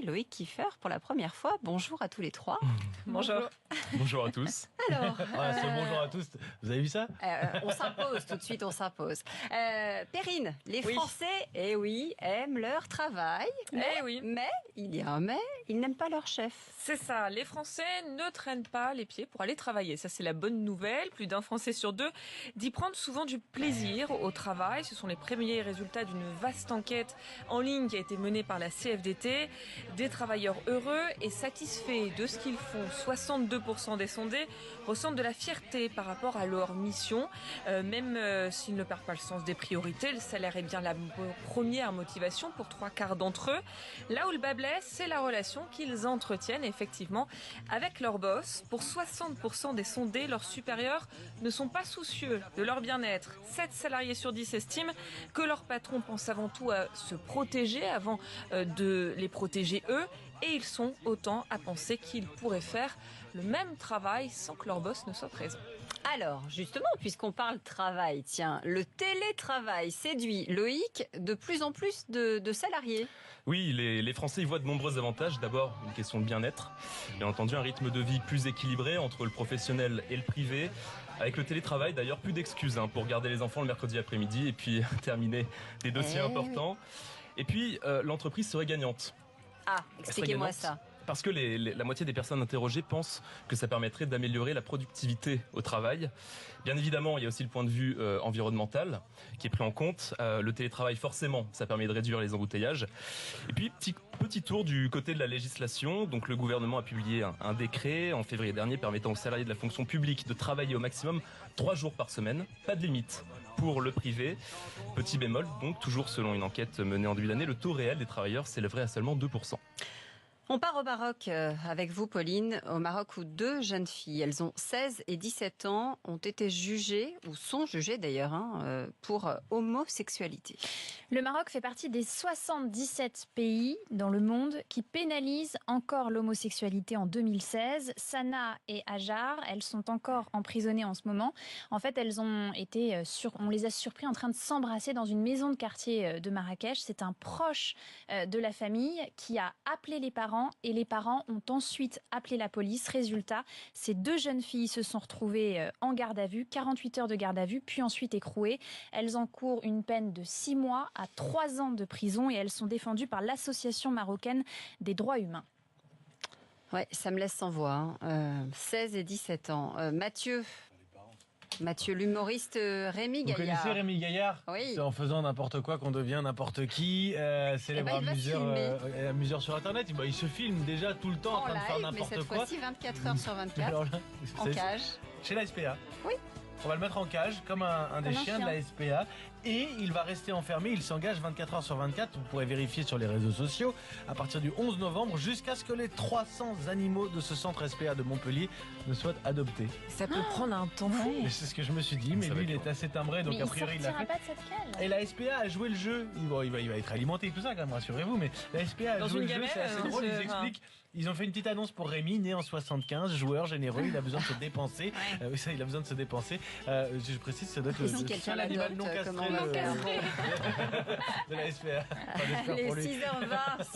Loïc Kiefer pour la première fois. Bonjour à tous les trois. Bonjour. Bonjour à tous. Alors, Bonjour à tous. Vous avez vu ça? on s'impose tout de suite, on s'impose. Perrine, les Oui. Français, aiment leur travail. Mais, il y a un mais, ils n'aiment pas leur chef. C'est ça, les Français ne traînent pas les pieds pour aller travailler. Ça, c'est la bonne nouvelle. Plus d'un Français sur deux d'y prendre souvent du plaisir au travail. Ce sont les premiers résultats d'une vaste enquête en ligne qui a été menée par la CFDT. Des travailleurs heureux et satisfaits de ce qu'ils font. 62% des sondés ressentent de la fierté par rapport à leur mission. Même s'ils ne perdent pas le sens des priorités, le salaire est bien la première motivation pour 3/4 d'entre eux. Là où le bas blesse, c'est la relation qu'ils entretiennent effectivement avec leur boss. Pour 60% des sondés, leurs supérieurs ne sont pas soucieux de leur bien-être. 7 salariés sur 10 estiment que leur patron pense avant tout à se protéger avant de les protéger eux. Et ils sont autant à penser qu'ils pourraient faire le même travail sans que leur boss ne soit présent. Alors, justement, puisqu'on parle travail, tiens, le télétravail séduit Loïc de plus en plus de salariés. Oui, les Français y voient de nombreux avantages. D'abord, une question de bien-être. Bien entendu, un rythme de vie plus équilibré entre le professionnel et le privé. Avec le télétravail, d'ailleurs, plus d'excuses pour garder les enfants le mercredi après-midi et puis terminer des dossiers importants. Et puis, l'entreprise serait gagnante. Ah, expliquez-moi ça. Parce que la moitié des personnes interrogées pensent que ça permettrait d'améliorer la productivité au travail. Bien évidemment, il y a aussi le point de vue environnemental qui est pris en compte. Le télétravail, forcément, ça permet de réduire les embouteillages. Et puis, petit tour du côté de la législation. Donc, le gouvernement a publié un décret en février dernier permettant aux salariés de la fonction publique de travailler au maximum 3 jours par semaine. Pas de limite pour le privé. Petit bémol, donc, toujours selon une enquête menée en début d'année, le taux réel des travailleurs s'élèverait à seulement 2%. On part au Maroc avec vous, Pauline, au Maroc où 2 jeunes filles, elles ont 16 et 17 ans, ont été jugées, ou sont jugées d'ailleurs, pour homosexualité. Le Maroc fait partie des 77 pays dans le monde qui pénalisent encore l'homosexualité en 2016. Sana et Hajar, elles sont encore emprisonnées en ce moment. En fait, elles ont été on les a surpris en train de s'embrasser dans une maison de quartier de Marrakech. C'est un proche de la famille qui a appelé les parents et les parents ont ensuite appelé la police. Résultat, ces 2 jeunes filles se sont retrouvées en garde à vue, 48 heures de garde à vue, puis ensuite écrouées. Elles encourent une peine de 6 mois à 3 ans de prison et elles sont défendues par l'Association marocaine des droits humains. Ouais, ça me laisse sans voix. 16 et 17 ans. Mathieu, l'humoriste Rémi Gaillard. Vous connaissez Rémi Gaillard? Oui. C'est en faisant n'importe quoi qu'on devient n'importe qui. Célèbre amuseur sur Internet. Il se filme déjà tout le temps en train de faire mais n'importe cette quoi. fois-ci 24 heures sur 24, Alors là, en cage. Chez la SPA. Oui. On va le mettre en cage comme un des chiens de la SPA et il va rester enfermé. Il s'engage 24 heures sur 24. Vous pourrez vérifier sur les réseaux sociaux à partir du 11 novembre jusqu'à ce que les 300 animaux de ce centre SPA de Montpellier ne soient adoptés. Ça peut prendre un temps fou. Et c'est ce que je me suis dit, mais lui il est assez timbré donc Mais a priori il l'a fait. pas de cette cale. Et la SPA a joué le jeu. Il va être alimenté et tout ça quand même, rassurez-vous. Mais la SPA a Dans joué une le jeu, gamelle, c'est assez drôle. Ils expliquent. Ils ont fait une petite annonce pour Rémi, né en 75, joueur généreux, il a besoin de se dépenser. Il a besoin de se dépenser. Je précise, ça doit être le seul animal non castré de la SPA. Enfin, j'espère Allez, pour lui. 6h20.